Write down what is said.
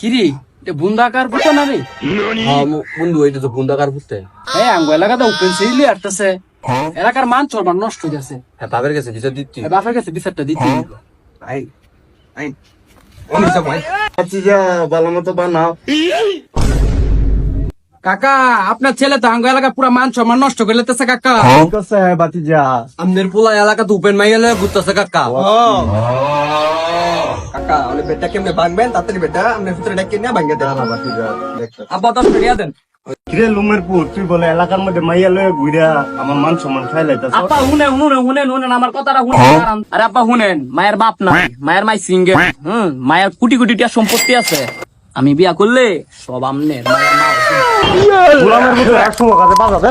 কিরি বুন্দাকার পুতো না রে? বন্ধু এটা তো বুন্দাকার বুঝতে। হ্যাঁ আঙ্গ এলাকাতে ওপেন সিলি আসতেছে, এলাকার মান চলবার নষ্ট হয়ে গেছে। হ্যাঁ বাপের কাছে বিচার দিচ্ছি। বাপের কাছে বিচারটা দিতে হইব। ভালো মতো বানাও। কাকা আপনার ছেলে তো আঙ্গ এলাকা পুরা মান সম্মান নষ্ট করে লেতেছে কাকা। ঠিক আছে বাতিজা। আমাদের পোলা এলাকা তো উপেন মাইয়ালে ঘুরতেছে কাকা। কাকা আপনি বেটা কেমনে ভাঙবেন তাড়াতাড়ি বেটা আপনার ভিতরে ডেকে নিয়ে ভাঙে দেন। বাতিজা দেখতে আব্বা 10 টাকা দেন। কিরে লুমের পুত, তুই বলে এলাকার মধ্যে মাইয়া লয়ে ঘুরা আমার মান সম্মান খাই লাইতাছ। আপা শুনেন আমার কথাটা শুনেন। আরে আপা শুনেন, মায়ের বাপ নাই, মায়ের মাই সিঙ্গেল। মায়ের কোটি কোটি টাকা সম্পত্তি আছে। আমি বিয়া করলে সব আমনের মায়ের মা। গোলামের মতো একশো কাছে বাজাবে।